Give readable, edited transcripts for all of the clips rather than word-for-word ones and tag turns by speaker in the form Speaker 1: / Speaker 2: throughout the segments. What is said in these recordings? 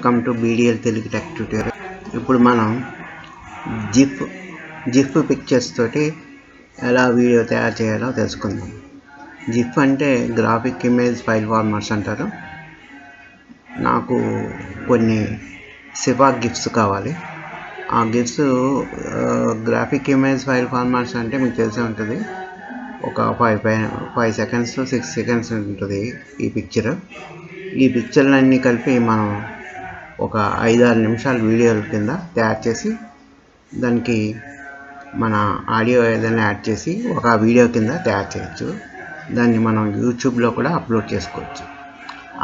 Speaker 1: Welcome to BDL Telugu tech tutorial. ఇప్పుడు మనం GIF pictures తోటి ఎలా వీడియో తయారు చేయాలో తెలుసుకుందాం. జిఫ్ అంటే గ్రాఫిక్ ఇమేజ్ ఫైల్ ఫార్మాట్స్ అంటారు. నాకు కొన్ని సివా గిఫ్ట్స్ కావాలి. ఆ gifts graphic image file formats అంటే మీకు తెలిసే ఉంటుంది. ఒక 5 సెకండ్స్ 6 సెకండ్స్ ఉంటుంది ఈ పిక్చర్లన్నీ కలిపి మనం ఒక 5-6 నిమిషాల వీడియోల కింద తయారు చేసి దానికి మన ఆడియో ఏదైనా యాడ్ చేసి ఒక వీడియో కింద తయారు చేయొచ్చు. దాన్ని మనం యూట్యూబ్లో కూడా అప్లోడ్ చేసుకోవచ్చు.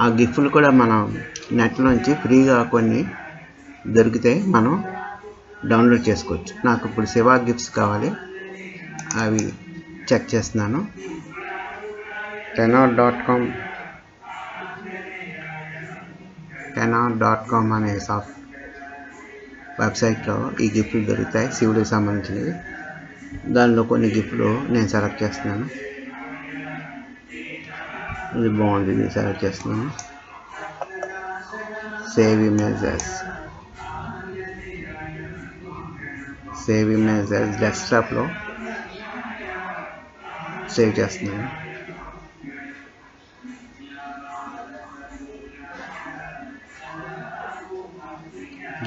Speaker 1: ఆ గిఫ్ట్లు కూడా మనం నెట్లోంచి ఫ్రీగా కొన్ని దొరికితే మనం డౌన్లోడ్ చేసుకోవచ్చు. నాకు ఇప్పుడు సివా గిఫ్ట్స్ కావాలి, అవి చెక్ చేస్తున్నాను. tenor.com అనే వెబ్సైట్లో ఈ గిఫ్ట్లు దొరుకుతాయి, శివుడికి సంబంధించినవి. దానిలో కొన్ని గిఫ్ట్లు నేను సెలెక్ట్ చేస్తున్నాను. ఇది బాగుంది, ఇది సెలెక్ట్ చేస్తున్నాను. సేవ్ ఇమేజెస్ డెస్క్టాప్లో సేవ్ చేస్తున్నాను.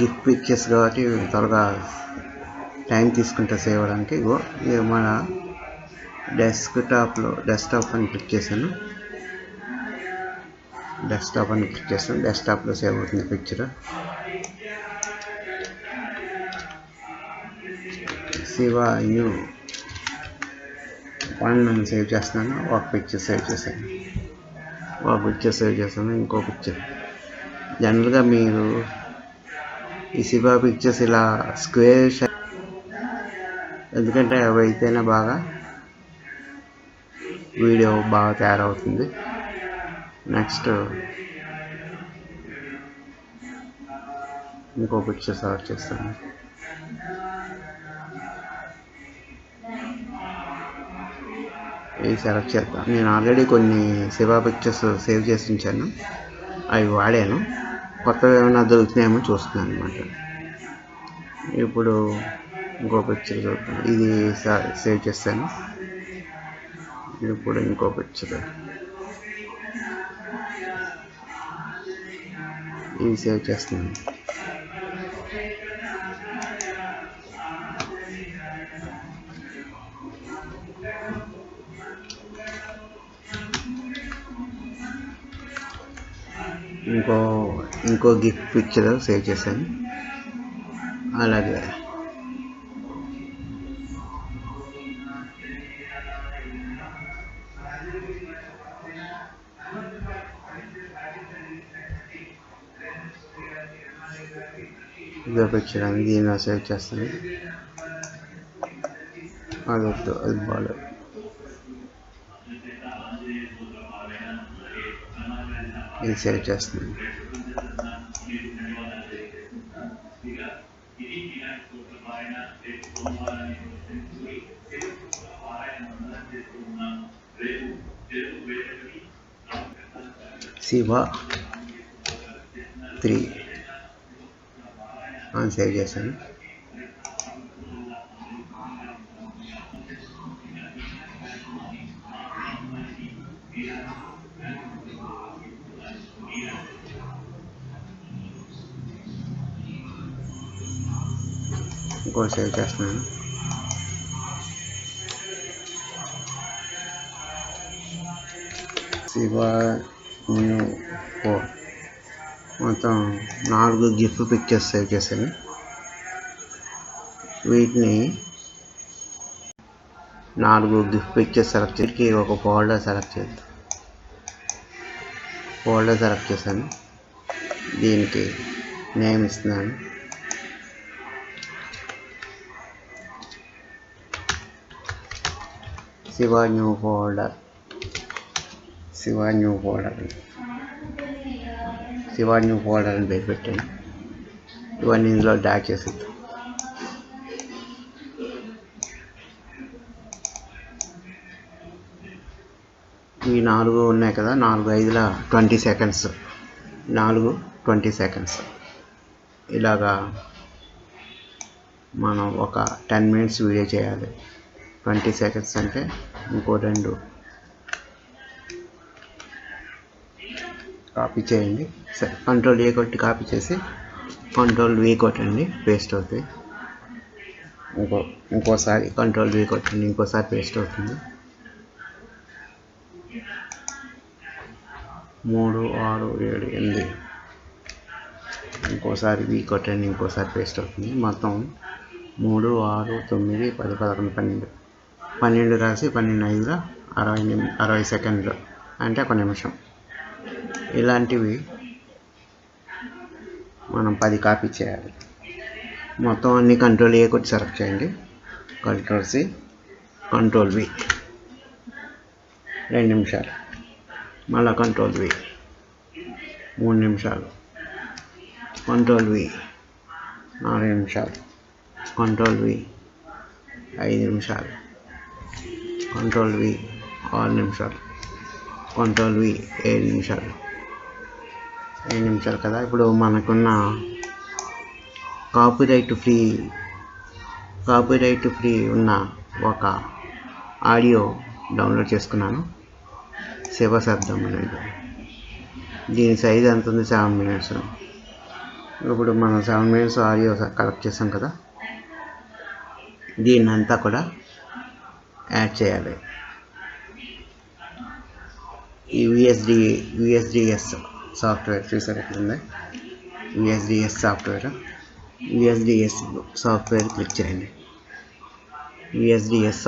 Speaker 1: గిఫ్ట్ పిక్చర్స్ కాబట్టి త్వరగా టైం తీసుకుంటే సేవ్ అవ్వడానికి. మన డెస్క్టాప్ అని క్లిక్ చేశాను. డెస్క్టాప్లో సేవ్ అవుతుంది పిక్చర్. శివా న్యూ 1 సేవ్ చేస్తున్నాను. ఒక పిక్చర్ సేవ్ చేశాను. ఇంకో పిక్చర్. జనరల్గా మీరు ఈ శివా పిక్చర్స్ ఇలా స్క్వేర్, ఎందుకంటే అవి అయితేనే వీడియో బాగా తయారవుతుంది. నెక్స్ట్ ఇంకో పిక్చర్ సెలెక్ట్ చేస్తాను. ఇది సెలెక్ట్ చేద్దాం. నేను ఆల్రెడీ కొన్ని శివా పిక్చర్స్ సేవ్ చేసి ఉంచాను, అవి వాడాను. కొత్తగా ఏమైనా దొరుకుతున్నాయేమో చూస్తున్నాను అనమాట. ఇప్పుడు ఇంకో పిక్చర్ చూద్దాం. ఇది సేవ్ చేస్తాను. ఇప్పుడు ఇంకో పిక్చర్, ఇది సేవ్ చేస్తున్నాను. ఇంకో గిఫ్ట్ పిక్చర్ సేవ్ చేశాను. అలాగే ఇదో పిక్చర్ అని దీనిలో సేవ్ చేస్తాను. అదొద్దు, అది బాగాలేదు. ఇది సేవ్ చేస్తున్నాను. శివా 3 అని సేవ్ చేశాను. ఇంకో సేవ్ చేస్తున్నాను. శివా న్యూ 4 మొత్తం 4 గిఫ్ట్ పిక్చర్స్ సేవ్ చేశాను. వీటిని 4 గిఫ్ట్ పిక్చర్స్ సెలెక్ట్ చేసి ఒక ఫోల్డర్ సెలెక్ట్ చేశాను. దీనికి నేమ్ ఇస్తున్నాను. శివా న్యూ ఫోల్డర్ అని పేరు పెట్టాను. ఇవన్నీ ఇందులో డ్రాగ్ చేసేద్దాం. ఈ 4 ఉన్నాయి కదా, 4 5 20 సెకండ్స్. 4 20 సెకండ్స్. ఇలాగా మనం ఒక 10 minutes వీడియో చేయాలి. 20 seconds అంటే ఇంకో 2 కాపీ చేయండి. సరే, Ctrl A కొట్టి కాపీ చేసి Ctrl V కొట్టండి, పేస్ట్ అవుతుంది. ఇంకోసారి Ctrl V కొట్టండి, ఇంకోసారి పేస్ట్ అవుతుంది. 3, 6, 7, 8 ఇంకోసారి V కొట్టండి, ఇంకోసారి పేస్ట్ అవుతుంది. మొత్తం 3, 6, 9, 10, 11, 12 రాసి 12, 5, 60 సెకండ్లు అంటే 1 నిమిషం. ఇలాంటివి మనం 10 కాపీ చేయాలి. మొత్తం అన్ని Ctrl A కొట్టి సెలెక్ట్ చేయండి. Ctrl C, Ctrl V 2 నిమిషాలు. మళ్ళీ Ctrl V 3 నిమిషాలు. Ctrl V 4 నిమిషాలు. Ctrl V 5 నిమిషాలు. Ctrl V 6 నిమిషాలు. Ctrl V 7 నిమిషాలు. 7 నిమిషాలు కదా. ఇప్పుడు మనకున్న కాపీరైట్ ఫ్రీ ఉన్న ఒక ఆడియో డౌన్లోడ్ చేసుకున్నాను. శివశబ్దం అనేది. దీని సైజ్ ఎంత ఉంది? 7 minutes. ఇప్పుడు మనం 7 minutes ఆడియో కలెక్ట్ చేసాం కదా, దీన్నంతా కూడా యాడ్ చేయాలి. ఈ VSDS సాఫ్ట్వేర్ చూసారు ఎట్లుంది? VSDS సాఫ్ట్వేర్ క్లిక్ చేయండి. VSDS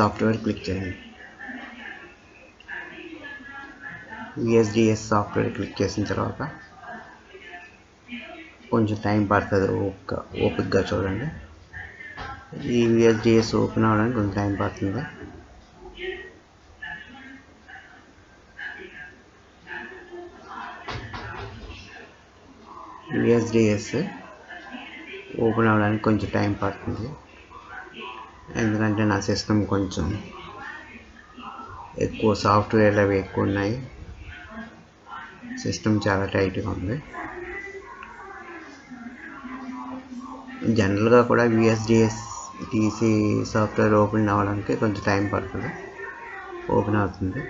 Speaker 1: సాఫ్ట్వేర్ క్లిక్ చేసిన తర్వాత కొంచెం టైం పడుతుంది. ఓపికగా చూడండి. ఈ VSDS ఓపెన్ అవ్వడానికి కొంచెం టైం పడుతుంది. VSDS ఓపెన్ అవ్వడానికి కొంచెం టైం పడుతుంది, ఎందుకంటే నా సిస్టమ్ కొంచెం ఎక్కువ సాఫ్ట్వేర్లు అవి ఎక్కువ ఉన్నాయి. సిస్టమ్ చాలా టైట్గా ఉంది. జనరల్గా కూడా VSDS సాఫ్ట్వేర్ ఓపెన్ అవ్వడానికి కొంచెం టైం పడుతుంది. ఓపెన్ అవుతుంది.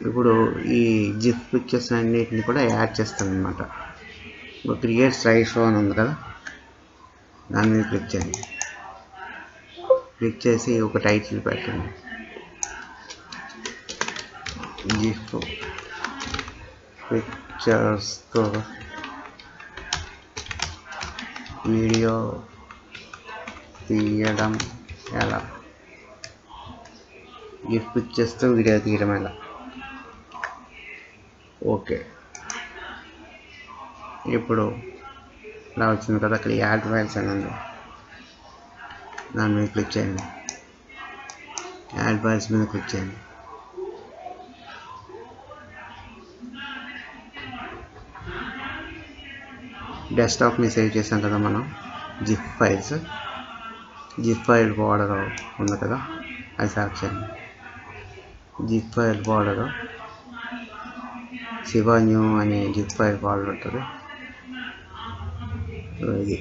Speaker 1: ఇప్పుడు ఈ GIF పిక్చర్స్ అన్నిటిని కూడా యాడ్ చేస్తాను అనమాట. క్రియేట్ స్లైడ్ షో అని ఉంది కదా, దాని మీద క్లిక్ చేయండి. క్లిక్ చేసి ఒక టైటిల్ పెట్టండి. GIF పిక్చర్స్తో వీడియో తీయడం ఎలా? GIF పిక్చర్స్తో వీడియో తీయడం ఎలా? ఓకే. ఇప్పుడు ఇలా వచ్చింది కదా, అక్కడ యాడ్ ఫైల్స్ అని ఉంది, దాని మీద క్లిక్ చేయండి. యాడ్ ఫైల్స్ మీద క్లిక్ చేయండి. డెస్క్టాప్ మీద సేవ్ చేసాం కదా మనం GIF ఫైల్ ఫోల్డర్ ఉంది కదా, అది సెలెక్ట్ చేయండి. GIF file folder Shiva new అనే GIF ఫైల్ ఫోల్డర్ ఉంటుంది. ఇది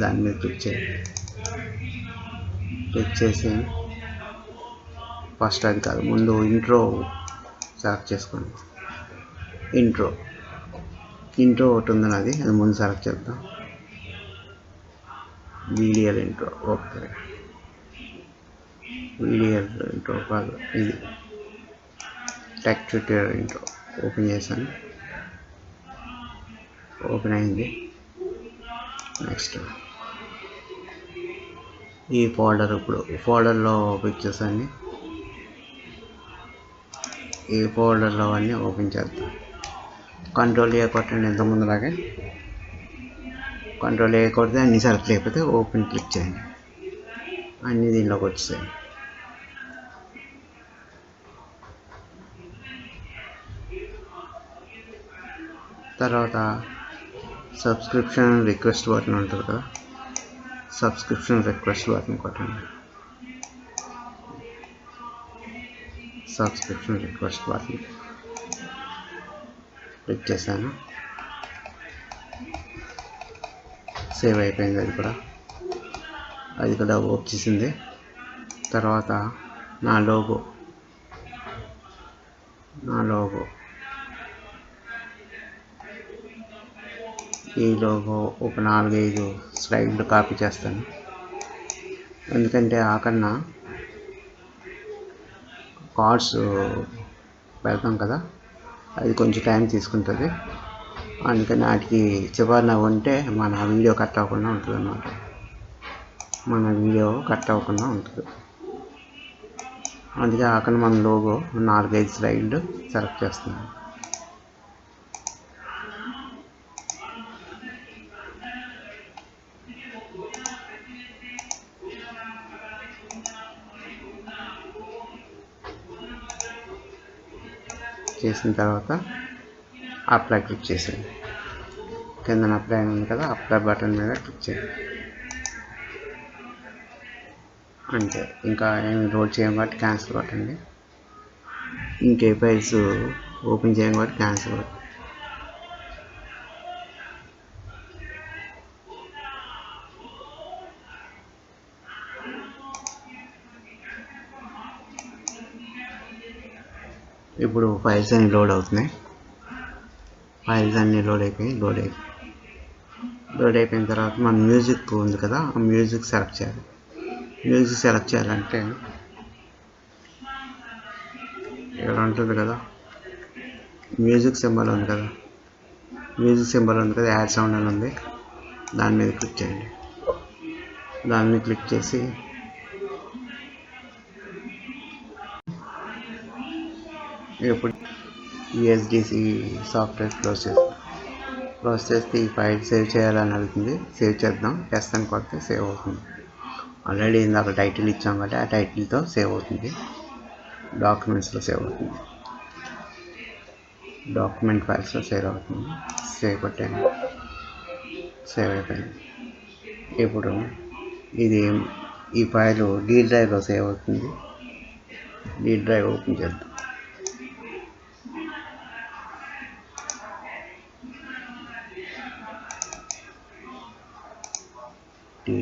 Speaker 1: దాని మీద క్లిక్ చేయండి. క్లిక్ చేసి ఫస్ట్ అది కాదు, ముందు ఇంట్రో సెలెక్ట్ చేసుకోండి. ఇంట్రో ఒకటి ఉందని అది ముందు సెలెక్ట్ చేద్దాం. వీడియల్ ఇంట్రో. ఓకే, వీడియల్ ఇంట్రో కాదు, ఇది టెక్ ట్యూటోరియల్ ఇంట్రో. ఓపెన్ చేశాను, ఓపెన్ అయింది. నెక్స్ట్ ఈ ఫోల్డర్, ఇప్పుడు ఫోల్డర్లో పిక్చర్స్ అన్నీ, ఈ ఫోల్డర్లో అన్నీ ఓపెన్ చేద్దాం. Ctrl A కొట్టండి, ఇంతకుముందులాగే Ctrl A కొడితే అన్నీ సెలెక్ట్ అయిపోతే ఓపెన్ క్లిక్ చేయండి. అన్నీ దీనిలోకి వచ్చేసాయి. తర్వాత సబ్స్క్రిప్షన్ రిక్వెస్ట్ బటన్ ఉంటుంది కదా, సబ్స్క్రిప్షన్ రిక్వెస్ట్ బటన్ కొట్టండి. సబ్స్క్రిప్షన్ రిక్వెస్ట్ బటన్ క్లిక్ చేశాను. సేవ్ అయిపోయింది. అది కూడా వచ్చేసింది. తర్వాత నా లోగో ఈ లోగో ఒక 4-5 స్లైడ్లు కాపీ చేస్తాను. ఎందుకంటే ఆకన్నా కార్డ్స్ పెడతాం కదా, అది కొంచెం టైం తీసుకుంటుంది. అందుకని వాటికి చివరిన ఉంటే మన వీడియో కట్ అవ్వకుండా ఉంటుంది. అందుకే ఆకన్నా మన లోగో 4-5 స్లైడ్లు సెలెక్ట్ చేస్తున్నాను. చేసిన తర్వాత అప్లై క్లిక్ చేసేయండి. కింద అప్లై ఉంది కదా, అప్లై బటన్ మీద క్లిక్ చేయండి. అంటే ఇంకా ఏమి లోడ్ చేయం కాబట్టి క్యాన్సిల్ కొట్టండి. ఇంకే ఫైల్స్ ఓపెన్ చేయం కాబట్టి క్యాన్సిల్ కొట్టండి. ఇప్పుడు ఫైల్స్ అన్ని లోడ్ అవుతున్నాయి. లోడ్ అయిపోయిన తర్వాత మన మ్యూజిక్ ఉంది కదా, ఆ మ్యూజిక్ సెలెక్ట్ చేయాలి. ఇక్కడ ఉంటుంది కదా, మ్యూజిక్ సింబల్ ఉంది కదా, యాడ్ సౌండ్ అని ఉంది. దాని మీద క్లిక్ చేయండి. క్లిక్ చేసి ఇప్పుడు యూఎస్డిసి సాఫ్ట్వేర్ క్లోజ్ చేస్తే ఈ ఫైల్ సేవ్ చేయాలని అడుగుతుంది. సేవ్ చేద్దాం. ఎస్ అని కొడితే సేవ్ అవుతుంది. ఆల్రెడీ ఇందాక టైటిల్ ఇచ్చాం కాబట్టి ఆ టైటిల్తో సేవ్ అవుతుంది. డాక్యుమెంట్స్లో సేవ్ అవుతుంది. డాక్యుమెంట్ ఫైల్స్లో సేవ్ అవుతుంది. సేవ్ కొట్టాను. సేవ్ అయిపోయింది. ఇప్పుడు ఈ ఫైల్ డీ డ్రైవ్లో సేవ్ అవుతుంది. డీ డ్రైవ్ ఓపెన్ చేద్దాం. డీ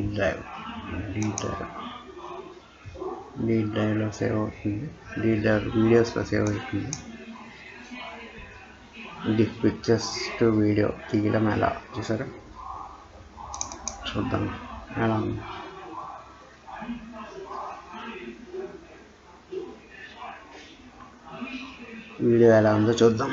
Speaker 1: డ్రైవ్లో సేవ్ అవుతుంది. డీ డ్రైవ్ వీడియోస్లో సేవ్ అవుతుంది. GIF పిక్చర్స్ టు వీడియో తీయడం ఎలా చూసారా? చూద్దాం ఎలా ఉంది. వీడియో ఎలా ఉందో చూద్దాం.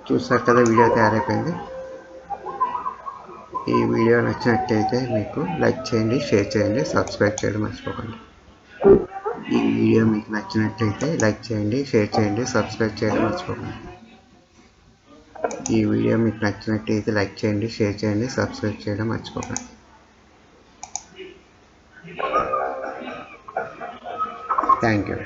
Speaker 1: చూసారు కదా, వీడియో తయారైపోయింది. ఈ వీడియో నచ్చినట్లయితే మీకు లైక్ చేయండి, షేర్ చేయండి, సబ్స్క్రైబ్ చేయడం మర్చిపోకండి. ఈ వీడియో మీకు నచ్చినట్లయితే లైక్ చేయండి, షేర్ చేయండి, సబ్స్క్రైబ్ చేయడం మర్చిపోకండి. Thank you.